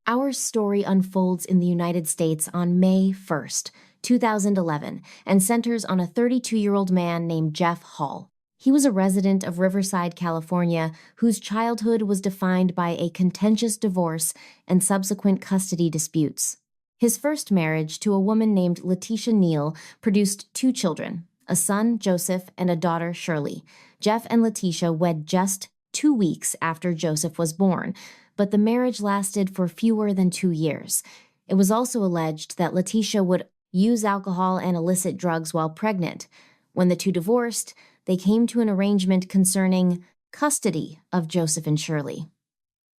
Our story unfolds in the United States on May 1st, 2011, and centers on a 32-year-old man named Jeff Hall. He was a resident of Riverside, California, whose childhood was defined by a contentious divorce and subsequent custody disputes. His first marriage to a woman named Letitia Neal produced two children, a son, Joseph, and a daughter, Shirley. Jeff and Letitia wed just 2 weeks after Joseph was born, but the marriage lasted for fewer than 2 years. It was also alleged that Letitia would use alcohol and illicit drugs while pregnant. When the two divorced, they came to an arrangement concerning custody of Joseph and Shirley.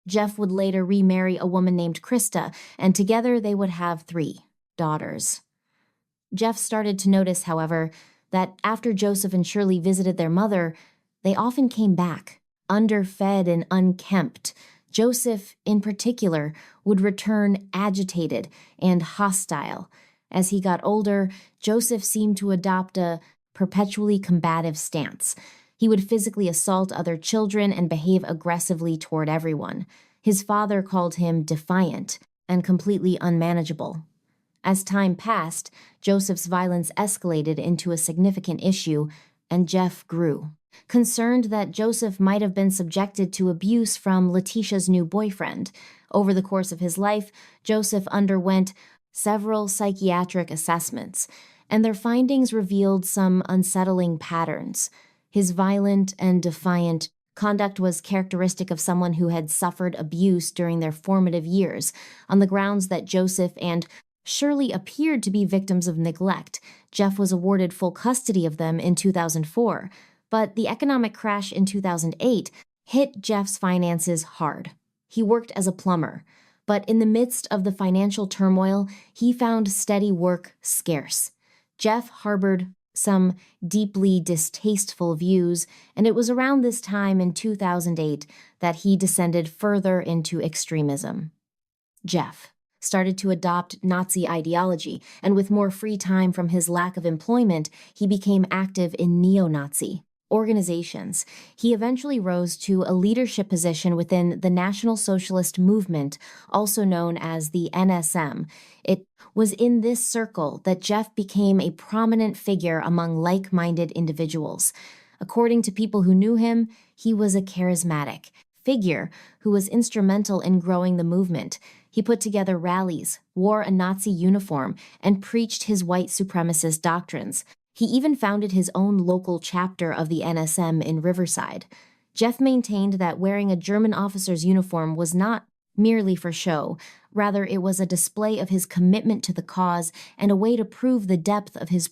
Jeff would later remarry a woman named Krista, and together they would have 3 daughters. Jeff started to notice, however, that after Joseph and Shirley visited their mother, they often came back, underfed and unkempt. Joseph, in particular, would return agitated and hostile. As he got older, Joseph seemed to adopt a perpetually combative stance. He would physically assault other children and behave aggressively toward everyone. His father called him defiant and completely unmanageable. As time passed, Joseph's violence escalated into a significant issue, and Jeff grew. Concerned that Joseph might have been subjected to abuse from Letitia's new boyfriend. Over the course of his life, Joseph underwent several psychiatric assessments, and their findings revealed some unsettling patterns. His violent and defiant conduct was characteristic of someone who had suffered abuse during their formative years, on the grounds that Joseph and Shirley appeared to be victims of neglect. Jeff was awarded full custody of them in 2004. But the economic crash in 2008 hit Jeff's finances hard. He worked as a plumber, but in the midst of the financial turmoil, he found steady work scarce. Jeff harbored some deeply distasteful views, and it was around this time in 2008 that he descended further into extremism. Jeff started to adopt Nazi ideology, and with more free time from his lack of employment, he became active in neo-Nazi organizations. He eventually rose to a leadership position within the National Socialist Movement, also known as the NSM. It was in this circle that Jeff became a prominent figure among like-minded individuals. According to people who knew him, he was a charismatic figure who was instrumental in growing the movement. He put together rallies, wore a Nazi uniform, and preached his white supremacist doctrines. He even founded his own local chapter of the NSM in Riverside. Jeff maintained that wearing a German officer's uniform was not merely for show. Rather, it was a display of his commitment to the cause and a way to prove the depth of his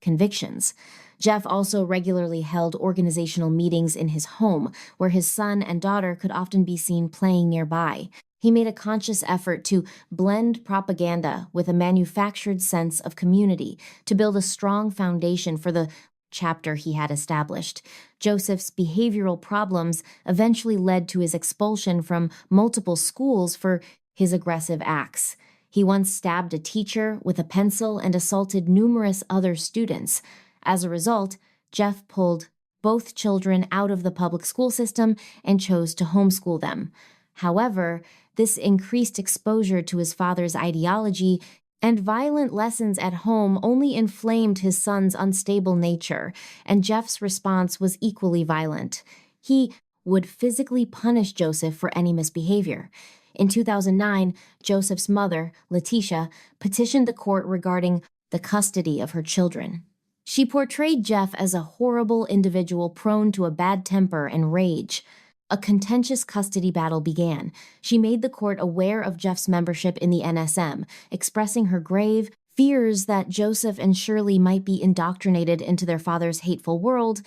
convictions. Jeff also regularly held organizational meetings in his home, where his son and daughter could often be seen playing nearby. He made a conscious effort to blend propaganda with a manufactured sense of community to build a strong foundation for the chapter he had established. Joseph's behavioral problems eventually led to his expulsion from multiple schools for his aggressive acts. He once stabbed a teacher with a pencil and assaulted numerous other students. As a result, Jeff pulled both children out of the public school system and chose to homeschool them. However, this increased exposure to his father's ideology and violent lessons at home only inflamed his son's unstable nature, and Jeff's response was equally violent. He would physically punish Joseph for any misbehavior. In 2009, Joseph's mother, Letitia, petitioned the court regarding the custody of her children. She portrayed Jeff as a horrible individual prone to a bad temper and rage. A contentious custody battle began. She made the court aware of Jeff's membership in the NSM, expressing her grave fears that Joseph and Shirley might be indoctrinated into their father's hateful world.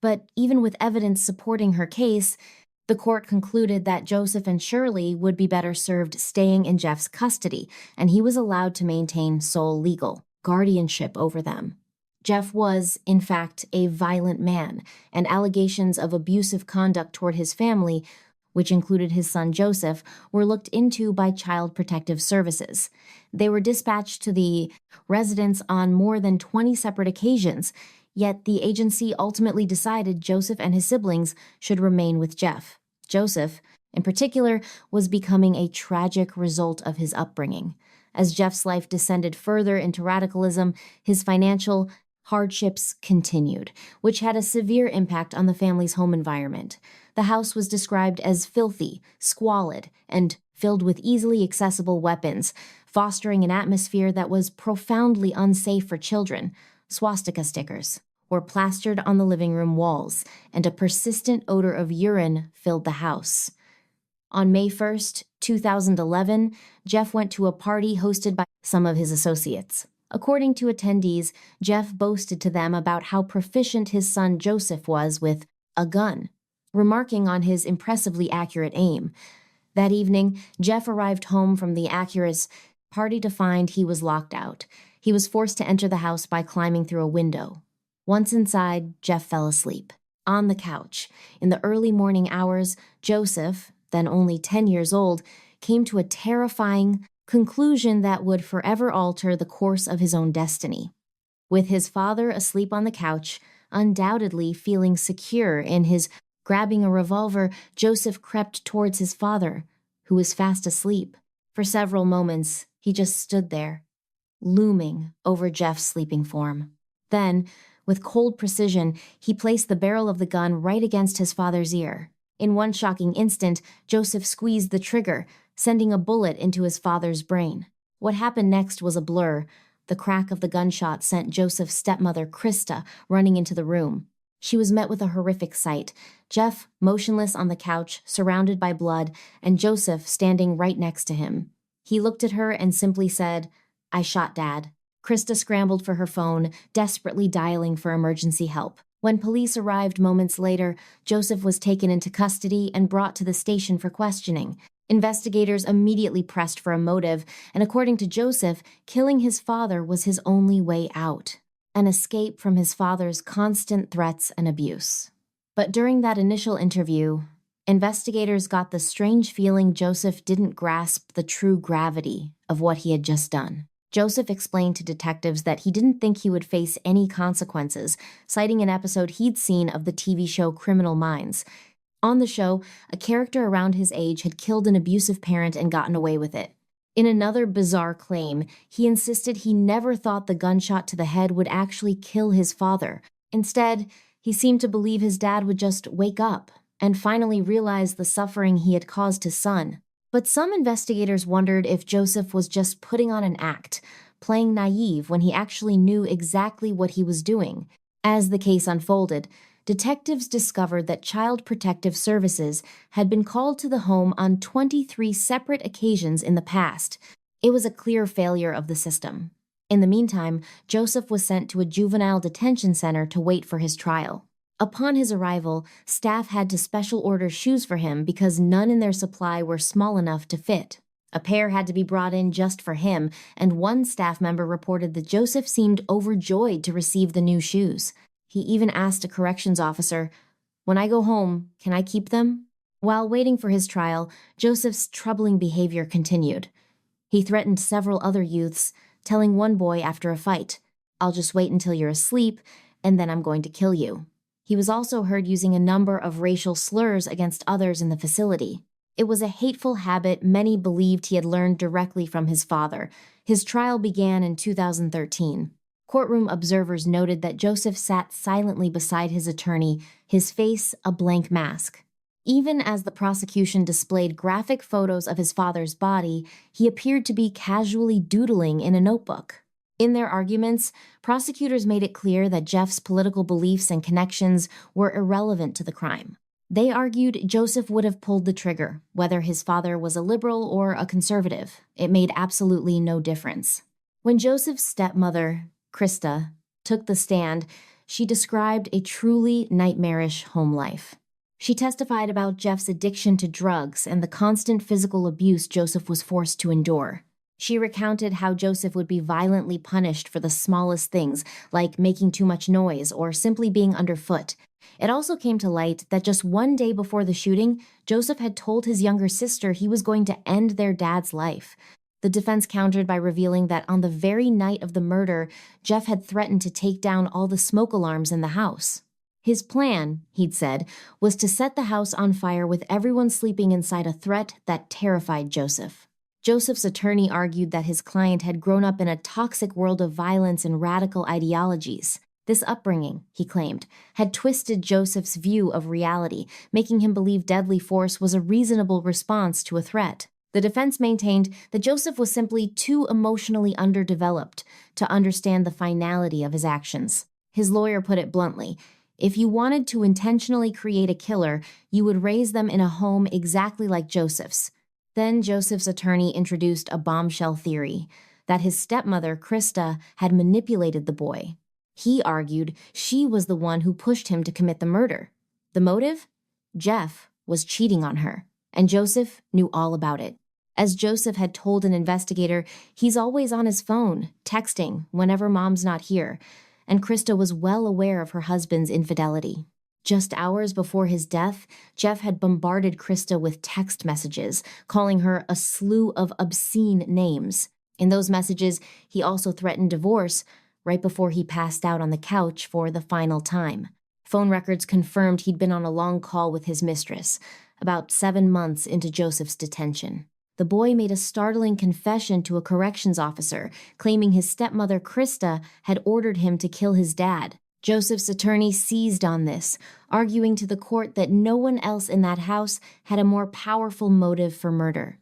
But even with evidence supporting her case, the court concluded that Joseph and Shirley would be better served staying in Jeff's custody, and he was allowed to maintain sole legal guardianship over them. Jeff was, in fact, a violent man, and allegations of abusive conduct toward his family, which included his son Joseph, were looked into by Child Protective Services. They were dispatched to the residence on more than 20 separate occasions, yet the agency ultimately decided Joseph and his siblings should remain with Jeff. Joseph, in particular, was becoming a tragic result of his upbringing. As Jeff's life descended further into radicalism, his financial hardships continued, which had a severe impact on the family's home environment. The house was described as filthy, squalid, and filled with easily accessible weapons, fostering an atmosphere that was profoundly unsafe for children. Swastika stickers were plastered on the living room walls, and a persistent odor of urine filled the house. On May 1st, 2011, Jeff went to a party hosted by some of his associates. According to attendees, Jeff boasted to them about how proficient his son Joseph was with a gun, remarking on his impressively accurate aim. That evening, Jeff arrived home from the Acura's party to find he was locked out. He was forced to enter the house by climbing through a window. Once inside, Jeff fell asleep. On the couch, in the early morning hours, Joseph, then only 10 years old, came to a terrifying conclusion that would forever alter the course of his own destiny. With his father asleep on the couch, undoubtedly feeling secure in his grabbing a revolver, Joseph crept towards his father, who was fast asleep. For several moments, he just stood there, looming over Jeff's sleeping form. Then, with cold precision, he placed the barrel of the gun right against his father's ear. In one shocking instant, Joseph squeezed the trigger, sending a bullet into his father's brain. What happened next was a blur. The crack of the gunshot sent Joseph's stepmother, Krista, running into the room. She was met with a horrific sight. Jeff, motionless on the couch, surrounded by blood, and Joseph standing right next to him. He looked at her and simply said, "I shot Dad." Krista scrambled for her phone, desperately dialing for emergency help. When police arrived moments later, Joseph was taken into custody and brought to the station for questioning. Investigators immediately pressed for a motive, and according to Joseph, killing his father was his only way out, an escape from his father's constant threats and abuse. But during that initial interview, investigators got the strange feeling Joseph didn't grasp the true gravity of what he had just done. Joseph explained to detectives that he didn't think he would face any consequences, citing an episode he'd seen of the TV show Criminal Minds. On the show, a character around his age had killed an abusive parent and gotten away with it. In another bizarre claim, he insisted he never thought the gunshot to the head would actually kill his father. Instead, he seemed to believe his dad would just wake up and finally realize the suffering he had caused his son. But some investigators wondered if Joseph was just putting on an act, playing naive when he actually knew exactly what he was doing. As the case unfolded, detectives discovered that Child Protective Services had been called to the home on 23 separate occasions in the past. It was a clear failure of the system. In the meantime, Joseph was sent to a juvenile detention center to wait for his trial. Upon his arrival, staff had to special order shoes for him because none in their supply were small enough to fit. A pair had to be brought in just for him, and one staff member reported that Joseph seemed overjoyed to receive the new shoes. He even asked a corrections officer, "When I go home, can I keep them?" While waiting for his trial, Joseph's troubling behavior continued. He threatened several other youths, telling one boy after a fight, "I'll just wait until you're asleep, and then I'm going to kill you." He was also heard using a number of racial slurs against others in the facility. It was a hateful habit many believed he had learned directly from his father. His trial began in 2013. Courtroom observers noted that Joseph sat silently beside his attorney, his face a blank mask. Even as the prosecution displayed graphic photos of his father's body, he appeared to be casually doodling in a notebook. In their arguments, prosecutors made it clear that Jeff's political beliefs and connections were irrelevant to the crime. They argued Joseph would have pulled the trigger, whether his father was a liberal or a conservative. It made absolutely no difference. When Joseph's stepmother, Krista, took the stand, she described a truly nightmarish home life. She testified about Jeff's addiction to drugs and the constant physical abuse Joseph was forced to endure. She recounted how Joseph would be violently punished for the smallest things, like making too much noise or simply being underfoot. It also came to light that just one day before the shooting, Joseph had told his younger sister he was going to end their dad's life. The defense countered by revealing that on the very night of the murder, Jeff had threatened to take down all the smoke alarms in the house. His plan, he'd said, was to set the house on fire with everyone sleeping inside a threat that terrified Joseph. Joseph's attorney argued that his client had grown up in a toxic world of violence and radical ideologies. This upbringing, he claimed, had twisted Joseph's view of reality, making him believe deadly force was a reasonable response to a threat. The defense maintained that Joseph was simply too emotionally underdeveloped to understand the finality of his actions. His lawyer put it bluntly: if you wanted to intentionally create a killer, you would raise them in a home exactly like Joseph's. Then Joseph's attorney introduced a bombshell theory that his stepmother, Krista, had manipulated the boy. He argued she was the one who pushed him to commit the murder. The motive? Jeff was cheating on her, and Joseph knew all about it. As Joseph had told an investigator, he's always on his phone, texting whenever mom's not here, and Krista was well aware of her husband's infidelity. Just hours before his death, Jeff had bombarded Krista with text messages, calling her a slew of obscene names. In those messages, he also threatened divorce right before he passed out on the couch for the final time. Phone records confirmed he'd been on a long call with his mistress, about 7 months into Joseph's detention. The boy made a startling confession to a corrections officer, claiming his stepmother, Krista, had ordered him to kill his dad. Joseph's attorney seized on this, arguing to the court that no one else in that house had a more powerful motive for murder.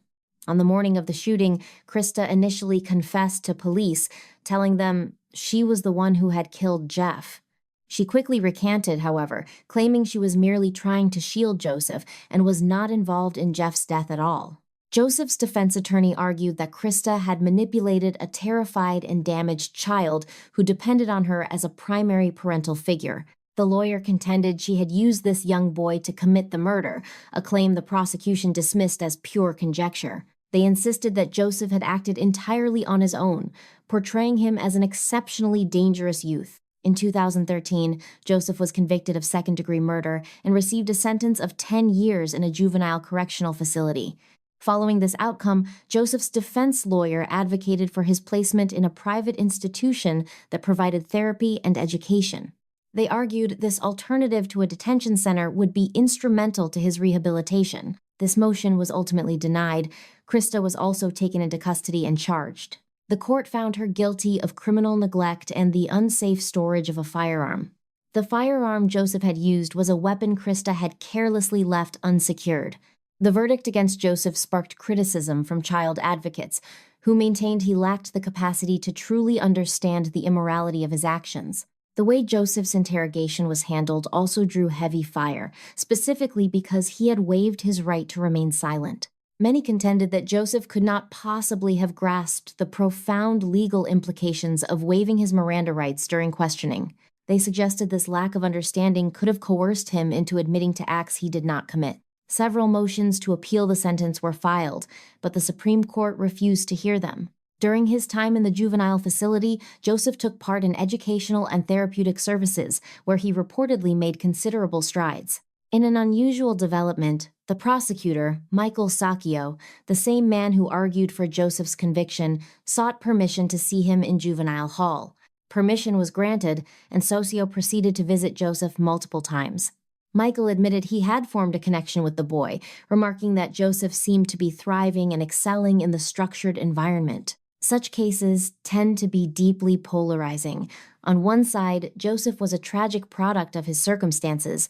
On the morning of the shooting, Krista initially confessed to police, telling them she was the one who had killed Jeff. She quickly recanted, however, claiming she was merely trying to shield Joseph and was not involved in Jeff's death at all. Joseph's defense attorney argued that Krista had manipulated a terrified and damaged child who depended on her as a primary parental figure. The lawyer contended she had used this young boy to commit the murder, a claim the prosecution dismissed as pure conjecture. They insisted that Joseph had acted entirely on his own, portraying him as an exceptionally dangerous youth. In 2013, Joseph was convicted of second-degree murder and received a sentence of 10 years in a juvenile correctional facility. Following this outcome, Joseph's defense lawyer advocated for his placement in a private institution that provided therapy and education. They argued this alternative to a detention center would be instrumental to his rehabilitation. This motion was ultimately denied. Krista was also taken into custody and charged. The court found her guilty of criminal neglect and the unsafe storage of a firearm. The firearm Joseph had used was a weapon Krista had carelessly left unsecured. The verdict against Joseph sparked criticism from child advocates, who maintained he lacked the capacity to truly understand the immorality of his actions. The way Joseph's interrogation was handled also drew heavy fire, specifically because he had waived his right to remain silent. Many contended that Joseph could not possibly have grasped the profound legal implications of waiving his Miranda rights during questioning. They suggested this lack of understanding could have coerced him into admitting to acts he did not commit. Several motions to appeal the sentence were filed, but the Supreme Court refused to hear them. During his time in the juvenile facility, Joseph took part in educational and therapeutic services, where he reportedly made considerable strides. In an unusual development, the prosecutor, Michael Sacchio, the same man who argued for Joseph's conviction, sought permission to see him in juvenile hall. Permission was granted, and Sacchio proceeded to visit Joseph multiple times. Michael admitted he had formed a connection with the boy, remarking that Joseph seemed to be thriving and excelling in the structured environment. Such cases tend to be deeply polarizing. On one side, Joseph was a tragic product of his circumstances,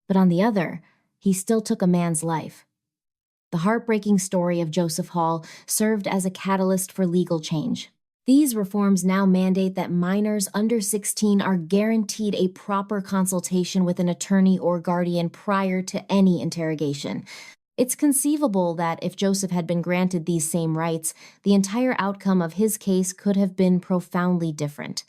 but on the other, he still took a man's life. The heartbreaking story of Joseph Hall served as a catalyst for legal change. These reforms now mandate that minors under 16 are guaranteed a proper consultation with an attorney or guardian prior to any interrogation. It's conceivable that if Joseph had been granted these same rights, the entire outcome of his case could have been profoundly different.